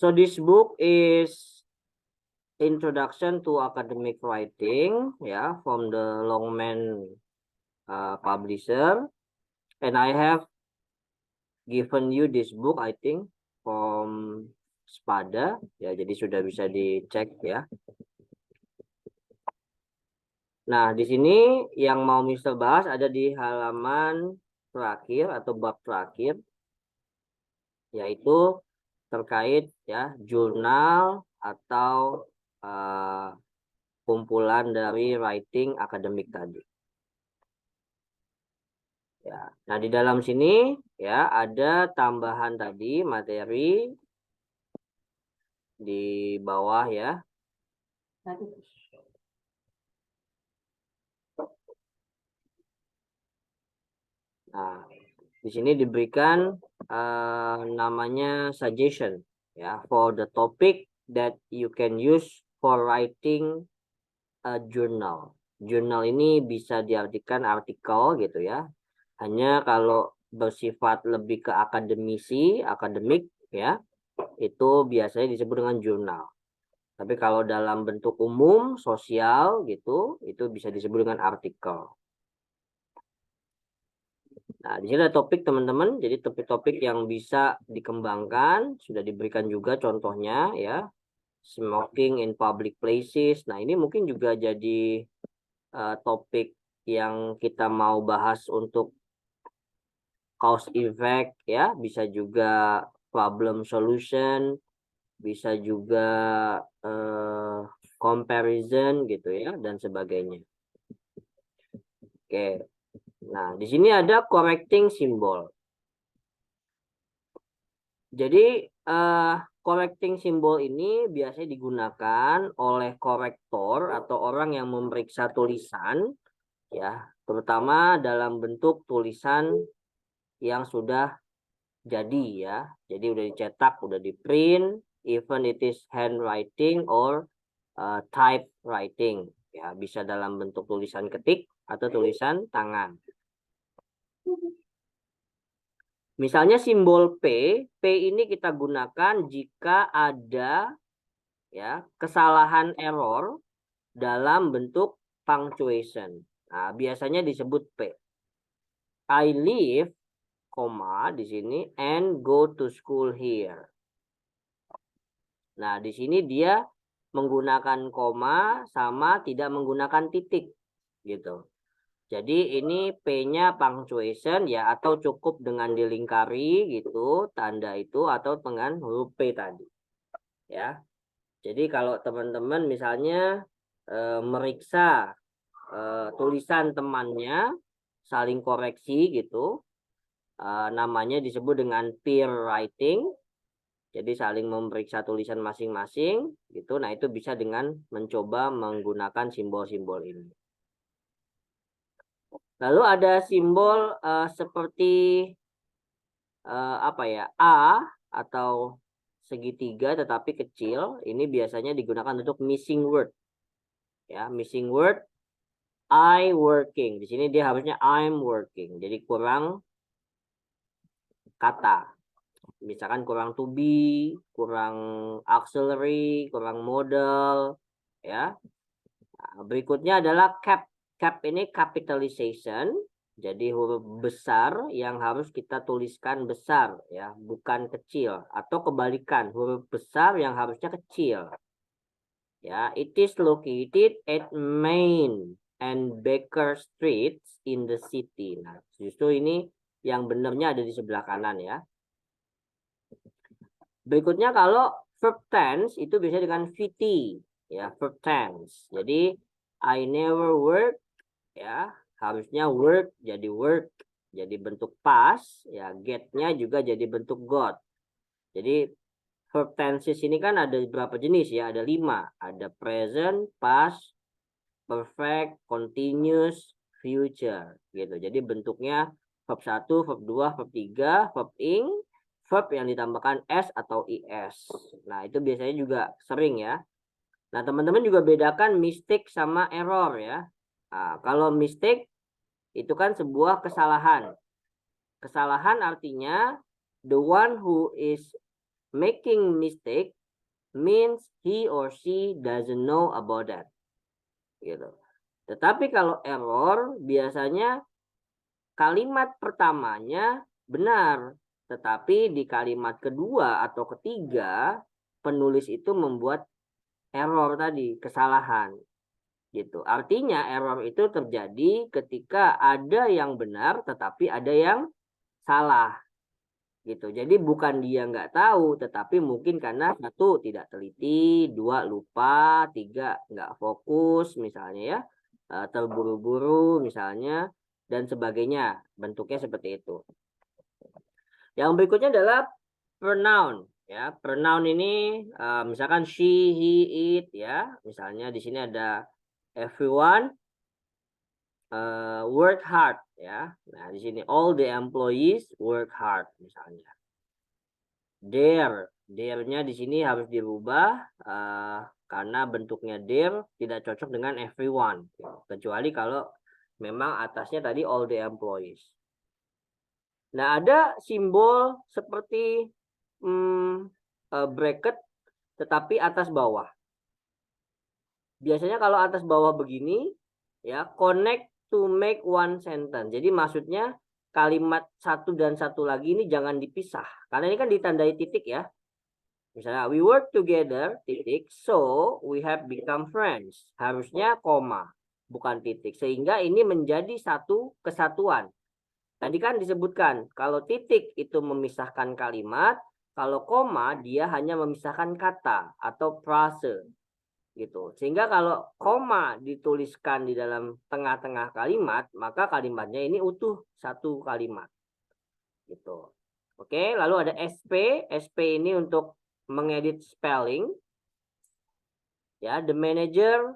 So this book is Introduction to Academic Writing, yeah, from the Longman publisher, and I have given you this book, I think, from Spada, ya, jadi sudah bisa dicek ya. Nah, di sini yang mau Mister bahas ada di halaman terakhir atau bab terakhir, yaitu terkait ya jurnal atau kumpulan dari writing akademik tadi. Ya, nah di dalam sini ya ada tambahan tadi materi di bawah ya. Nah, di sini diberikan namanya suggestion ya for the topic that you can use for writing a journal. Jurnal ini bisa diartikan artikel gitu ya. Hanya kalau bersifat lebih ke akademik ya, itu biasanya disebut dengan jurnal. Tapi kalau dalam bentuk umum, sosial gitu, itu bisa disebut dengan artikel. Nah, di sini ada topik teman-teman. Jadi topik-topik yang bisa dikembangkan sudah diberikan juga contohnya ya. Smoking in public places. Nah, ini mungkin juga jadi topik yang kita mau bahas untuk cause effect ya, bisa juga problem solution, bisa juga comparison gitu ya dan sebagainya. Oke. Nah, di sini ada correcting symbol. Jadi correcting symbol ini biasanya digunakan oleh korektor atau orang yang memeriksa tulisan ya, terutama dalam bentuk tulisan yang sudah jadi ya. Jadi udah dicetak, udah di print, even it is handwriting or typewriting ya, bisa dalam bentuk tulisan ketik atau tulisan tangan. Misalnya simbol P ini kita gunakan jika ada ya kesalahan error dalam bentuk punctuation. Nah, biasanya disebut P. I live, koma di sini, and go to school here. Nah, di sini dia menggunakan koma sama tidak menggunakan titik gitu. Jadi ini P-nya punctuation ya, atau cukup dengan dilingkari gitu tanda itu atau dengan huruf P tadi. Ya. Jadi kalau teman-teman misalnya meriksa tulisan temannya saling koreksi gitu, namanya disebut dengan peer writing. Jadi saling memeriksa tulisan masing-masing gitu. Nah, itu bisa dengan mencoba menggunakan simbol-simbol ini. Lalu ada simbol seperti apa ya, A atau segitiga tetapi kecil. Ini biasanya digunakan untuk missing word. Ya, missing word I working. Di sini dia harusnya I'm working. Jadi kurang kata. Misalkan kurang to be, kurang auxiliary, kurang modal ya. Nah, berikutnya adalah cap. Cap ini capitalization. Jadi huruf besar yang harus kita tuliskan besar ya, bukan kecil, atau kebalikan, huruf besar yang harusnya kecil. Ya, it is located at Main and Baker Streets in the city. Nah, justru ini yang benernya ada di sebelah kanan ya. Berikutnya kalau verb tense itu bisa dengan VT ya, verb tense. Jadi I never work ya, harusnya work jadi work, jadi bentuk past ya, get-nya juga jadi bentuk got. Jadi verb tenses ini kan ada berapa jenis ya? Ada 5. Ada present, past, perfect, continuous, future gitu. Jadi bentuknya verb 1, verb 2, verb 3, verb ing, verb yang ditambahkan s atau is. Nah, itu biasanya juga sering ya. Nah, teman-teman juga bedakan mistake sama error ya. Nah, kalau mistake itu kan sebuah kesalahan. Kesalahan artinya the one who is making mistake means he or she doesn't know about that. Gitu. Tetapi kalau error biasanya kalimat pertamanya benar, tetapi di kalimat kedua atau ketiga penulis itu membuat error tadi, kesalahan. Gitu. Artinya error itu terjadi ketika ada yang benar tetapi ada yang salah. Gitu. Jadi bukan dia nggak tahu, tetapi mungkin karena satu tidak teliti, dua lupa, tiga nggak fokus misalnya ya, terburu-buru misalnya dan sebagainya. Bentuknya seperti itu. Yang berikutnya adalah pronoun ya. Pronoun ini misalkan she, he, it ya. Misalnya di sini ada everyone work hard ya. Nah, di sini all the employees work hard misalnya. There-nya di sini harus dirubah karena bentuknya there tidak cocok dengan everyone, kecuali kalau memang atasnya tadi all the employees. Nah, ada simbol seperti bracket tetapi atas bawah. Biasanya kalau atas bawah begini ya, connect to make one sentence. Jadi maksudnya kalimat satu dan satu lagi ini jangan dipisah. Karena ini kan ditandai titik ya. Misalnya we work together titik, so we have become friends. Harusnya koma, bukan titik. Sehingga ini menjadi satu kesatuan. Tadi kan disebutkan kalau titik itu memisahkan kalimat, kalau koma dia hanya memisahkan kata atau frase. Gitu. Sehingga kalau koma dituliskan di dalam tengah-tengah kalimat, maka kalimatnya ini utuh satu kalimat. Gitu. Oke, lalu ada SP. SP ini untuk mengedit spelling. Ya, the manager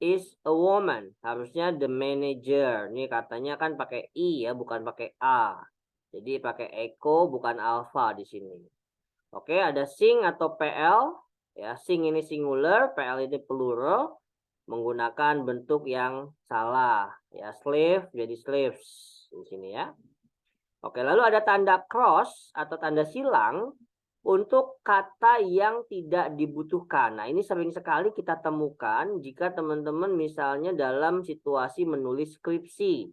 is a woman. Harusnya the manager. Ini katanya kan pakai I ya, bukan pakai A. Jadi pakai echo bukan alpha di sini. Oke, ada sing atau PL. Ya, sing ini singular, PL ini plural, menggunakan bentuk yang salah. Ya, slave jadi slaves di sini ya. Oke, lalu ada tanda cross atau tanda silang untuk kata yang tidak dibutuhkan. Nah, ini sering sekali kita temukan jika teman-teman misalnya dalam situasi menulis skripsi.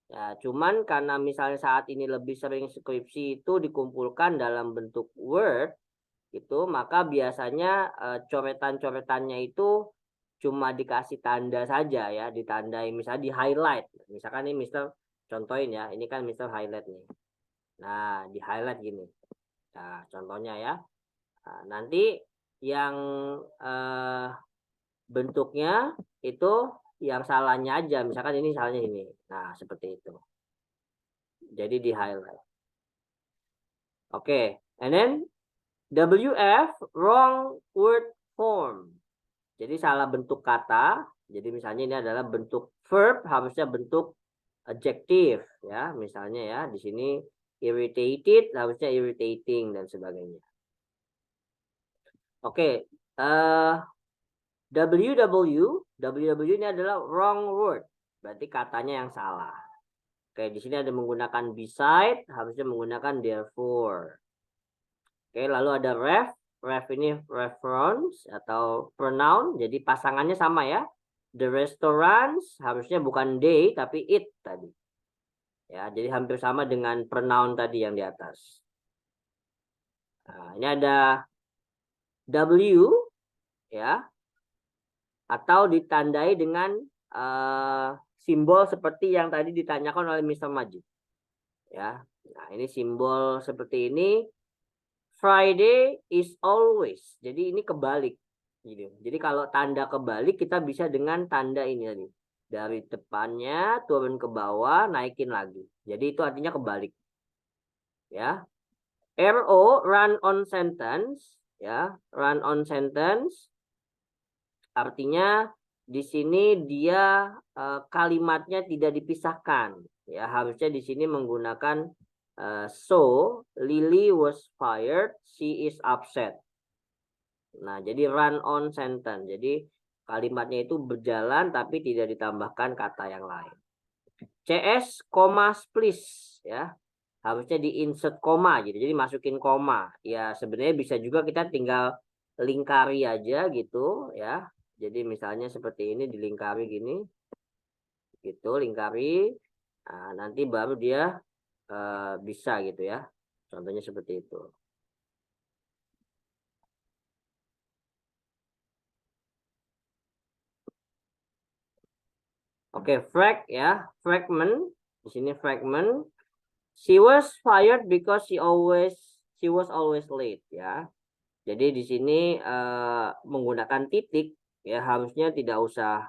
Ya, cuman karena misalnya saat ini lebih sering skripsi itu dikumpulkan dalam bentuk Word, itu maka biasanya coretan-coretannya itu cuma dikasih tanda saja ya, ditandai misalnya di highlight. Misalkan ini Mister contohin ya, ini kan Mister highlight nih. Nah, di highlight gini. Nah, contohnya ya. Nah, nanti yang bentuknya itu yang salahnya aja, misalkan ini salahnya ini. Nah, seperti itu. Jadi di highlight. Oke, and then WF wrong word form. Jadi salah bentuk kata. Jadi misalnya ini adalah bentuk verb, harusnya bentuk adjective ya. Misalnya ya, di sini irritated harusnya irritating dan sebagainya. Oke, WW ini adalah wrong word. Berarti katanya yang salah. Oke, di sini ada menggunakan beside, harusnya menggunakan therefore. Oke, lalu ada ref. Ref ini reference atau pronoun, jadi pasangannya sama ya. The restaurants harusnya bukan they tapi it tadi. Ya, jadi hampir sama dengan pronoun tadi yang di atas. Nah, ini ada W ya. Atau ditandai dengan simbol seperti yang tadi ditanyakan oleh Mr. Majid. Ya. Nah, ini simbol seperti ini. Friday is always. Jadi ini kebalik. Gitu. Jadi kalau tanda kebalik kita bisa dengan tanda ini tadi. Dari depannya turun ke bawah, naikin lagi. Jadi itu artinya kebalik. Ya. RO run on sentence, ya. Run on sentence artinya di sini dia kalimatnya tidak dipisahkan. Ya, harusnya di sini menggunakan so Lily was fired, she is upset. Nah, jadi run on sentence. Jadi kalimatnya itu berjalan tapi tidak ditambahkan kata yang lain. CS, please ya. harusnya di insert koma gitu. Jadi masukin koma. Ya sebenarnya bisa juga kita tinggal lingkari aja gitu ya. Jadi misalnya seperti ini dilingkari gini. Gitu lingkari. Nah, nanti baru dia bisa gitu ya. Contohnya seperti itu. Oke, frag ya, fragment. Di sini fragment. She was fired because she was always late ya. Jadi di sini menggunakan titik ya, harusnya tidak usah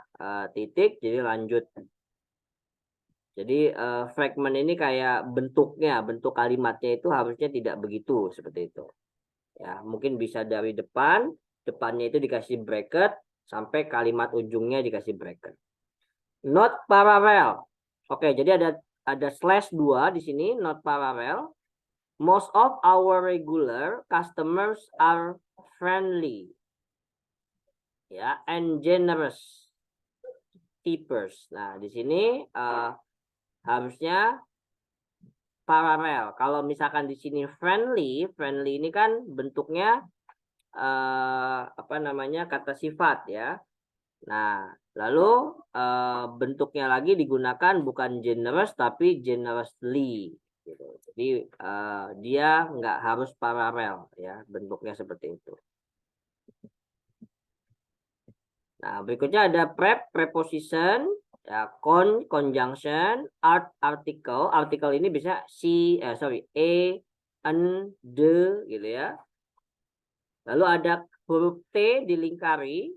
titik, jadi lanjut. Jadi fragment ini kayak bentuknya, bentuk kalimatnya itu harusnya tidak begitu seperti itu. Ya, mungkin bisa dari depannya itu dikasih bracket sampai kalimat ujungnya dikasih bracket. Not parallel. Oke, jadi ada slash 2 di sini, not parallel. Most of our regular customers are friendly. Ya, and generous tippers. Nah, di sini harusnya paralel. Kalau misalkan di sini friendly, friendly ini kan bentuknya apa namanya, kata sifat ya. Nah, lalu bentuknya lagi digunakan bukan generous tapi generously gitu. Jadi dia nggak harus paralel ya, bentuknya seperti itu. Nah, berikutnya ada preposition, ya, conjunction, article. Article ini bisa a, an, the gitu ya. Lalu ada huruf T dilingkari.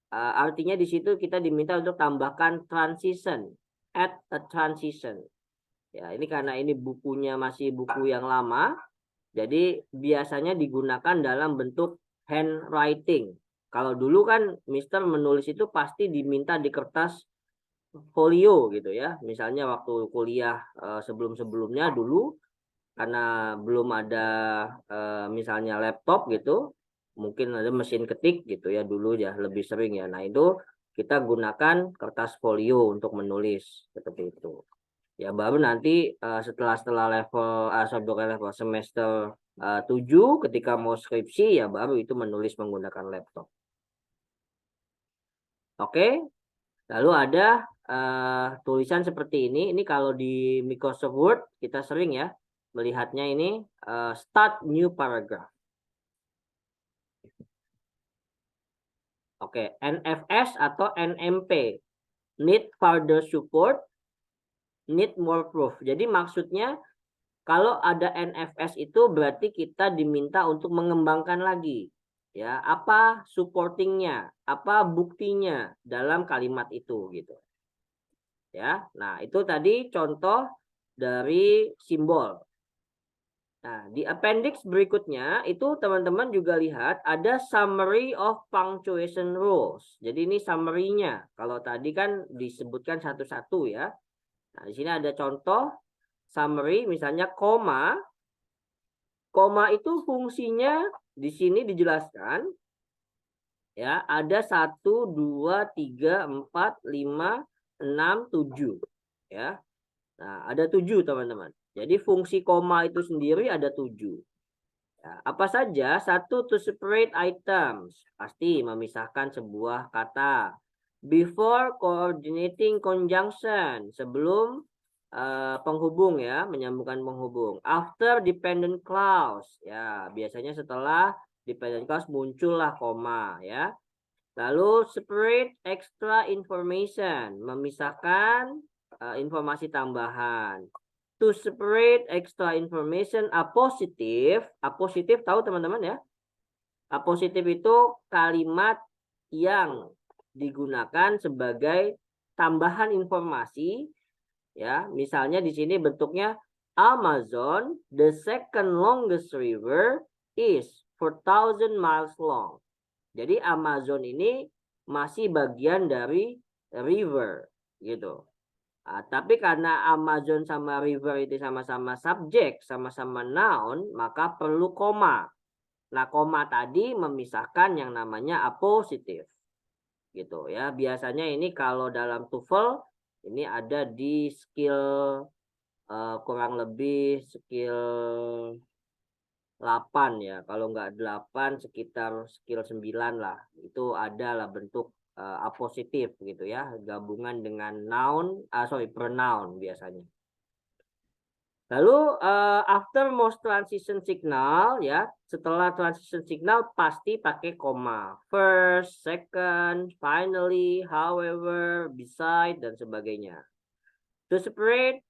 Artinya di situ kita diminta untuk tambahkan transition, add a transition. Ya, ini karena ini bukunya masih buku yang lama, jadi biasanya digunakan dalam bentuk handwriting. Kalau dulu kan Mister menulis itu pasti diminta di kertas folio gitu ya. Misalnya waktu kuliah sebelum-sebelumnya dulu karena belum ada misalnya laptop gitu, mungkin ada mesin ketik gitu ya dulu ya lebih sering ya. Nah, itu kita gunakan kertas folio untuk menulis seperti itu. Ya baru nanti setelah level semester 7 ketika mau skripsi ya baru itu menulis menggunakan laptop. Oke. Lalu ada tulisan seperti ini. Ini kalau di Microsoft Word kita sering ya melihatnya ini start new paragraph. Oke, NFS atau NMP. Need further support, need more proof. Jadi maksudnya kalau ada NFS itu berarti kita diminta untuk mengembangkan lagi. Ya, apa supportingnya, apa buktinya dalam kalimat itu gitu. Ya, nah itu tadi contoh dari simbol. Nah, di appendix berikutnya itu teman-teman juga lihat ada summary of punctuation rules. Jadi ini summary-nya. Kalau tadi kan disebutkan satu-satu ya. Nah, di sini ada contoh summary, misalnya koma. Koma itu fungsinya di sini dijelaskan. Ya, ada 1, 2, 3, 4, 5, 6, 7. Ya. Nah, ada 7 teman-teman. Jadi fungsi koma itu sendiri ada 7. Ya, apa saja? 1, to separate items. Pasti memisahkan sebuah kata. Before coordinating conjunction. Sebelum penghubung ya, menyambungkan penghubung. After dependent clause. Ya, biasanya setelah dependent clause muncullah koma ya. Lalu separate extra information. Memisahkan informasi tambahan. To separate extra information, apositive tahu teman-teman ya. Apositive itu kalimat yang digunakan sebagai tambahan informasi ya. Misalnya di sini bentuknya Amazon, the second longest river, is 4,000 miles long. Jadi Amazon ini masih bagian dari river gitu. Tapi karena Amazon sama river itu sama-sama subjek, sama-sama noun, maka perlu koma. Nah, koma tadi memisahkan yang namanya apositive. Gitu ya. Biasanya ini kalau dalam TOEFL ini ada di skill kurang lebih skill 8 ya. Kalau nggak 8 sekitar skill 9 lah. Itu adalah bentuk apositif gitu ya. Gabungan dengan noun, pronoun biasanya. Lalu after most transition signal ya, setelah transition signal pasti pakai koma. First, second, finally, however, beside dan sebagainya. To separate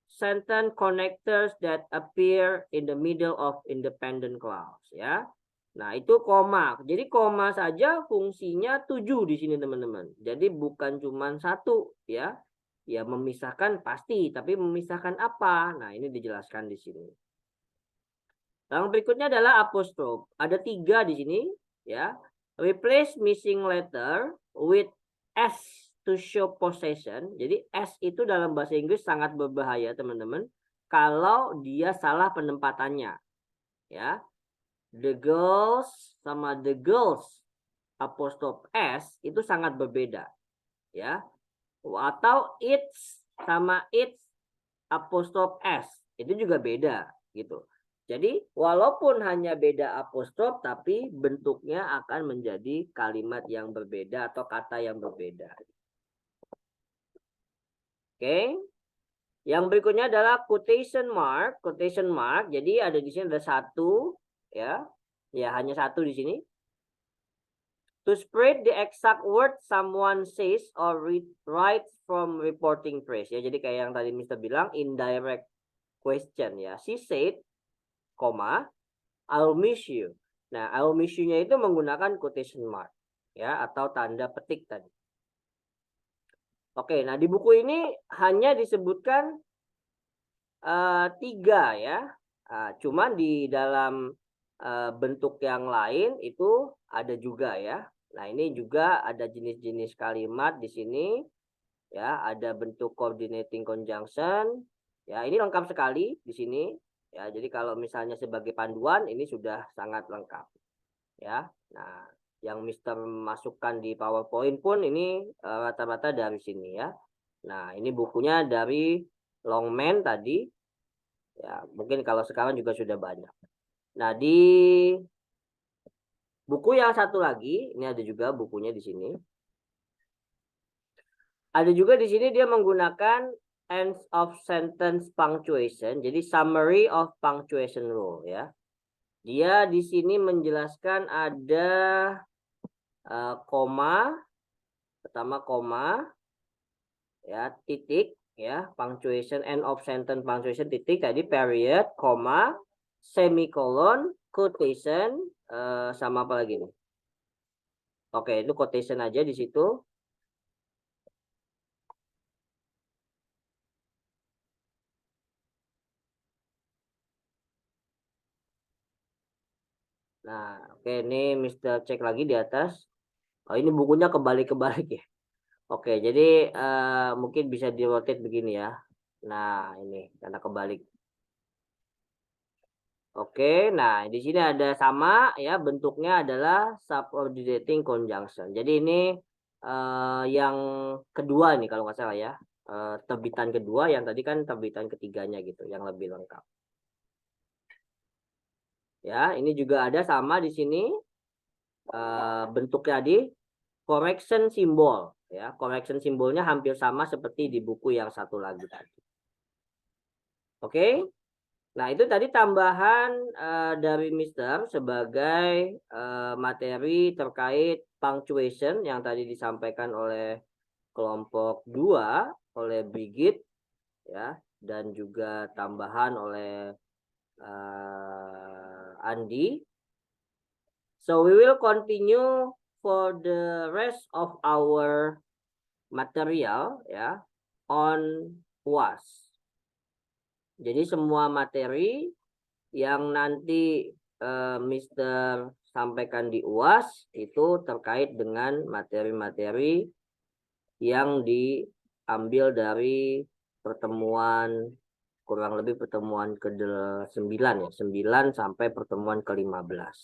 sentence connectors that appear in the middle of independent clause ya. Nah, itu koma. Jadi koma saja fungsinya 7 di sini teman-teman. Jadi bukan cuma 1 ya. Ya memisahkan pasti, tapi memisahkan apa? Nah, ini dijelaskan di sini. Yang berikutnya adalah apostrofe. Ada 3 di sini ya. Replace missing letter with S to show possession. Jadi S itu dalam bahasa Inggris sangat berbahaya teman-teman kalau dia salah penempatannya. Ya. The girls sama the girls apostrofe S itu sangat berbeda. Ya. Atau it's sama it's apostrof S itu juga beda gitu. Jadi walaupun hanya beda apostrof tapi bentuknya akan menjadi kalimat yang berbeda atau kata yang berbeda. Oke. Yang berikutnya adalah quotation mark. Quotation mark. Jadi ada di sini ada 1 ya. Ya hanya 1 di sini. To spread the exact word someone says or writes from reporting phrase ya. Jadi kayak yang tadi Mr. bilang indirect question ya. She said, I'll miss you. Nah, I'll miss you-nya itu menggunakan quotation mark ya atau tanda petik tadi. Oke, nah di buku ini hanya disebutkan 3 ya. Cuman di dalam bentuk yang lain itu ada juga ya. Nah, ini juga ada jenis-jenis kalimat di sini ya, ada bentuk coordinating conjunction. Ya, ini lengkap sekali di sini ya. Jadi kalau misalnya sebagai panduan ini sudah sangat lengkap ya. Nah, yang Mister masukkan di PowerPoint pun ini rata-rata dari sini ya. Nah, ini bukunya dari Longman tadi. Ya, mungkin kalau sekarang juga sudah banyak. Nah, di buku yang satu lagi, ini ada juga bukunya di sini. Ada juga di sini dia menggunakan end of sentence punctuation. Jadi summary of punctuation rule ya. Dia di sini menjelaskan ada koma, pertama koma, ya titik, ya punctuation end of sentence punctuation titik tadi period, koma, semicolon, quotation, sama apa lagi nih? Oke, itu quotation aja di situ. Nah, oke ini Mister cek lagi di atas. Oh, ini bukunya kebalik-kebalik ya. Oke, jadi mungkin bisa di rotate begini ya. Nah, ini karena kebalik. Oke, nah di sini ada sama ya, bentuknya adalah subordinating conjunction. Jadi ini yang kedua nih kalau nggak salah ya. Terbitan kedua, yang tadi kan terbitan ketiganya gitu, yang lebih lengkap. Ya, ini juga ada sama di sini bentuknya di correction simbol ya. Correction simbolnya hampir sama seperti di buku yang satu lagi tadi. Oke. Nah, itu tadi tambahan dari Mister sebagai materi terkait punctuation yang tadi disampaikan oleh kelompok 2 oleh Brigit ya, dan juga tambahan oleh Andi. So we will continue for the rest of our material ya on UAS. Jadi semua materi yang nanti Mister sampaikan di UAS itu terkait dengan materi-materi yang diambil dari pertemuan kurang lebih pertemuan ke-9 ya, 9 sampai pertemuan ke-15.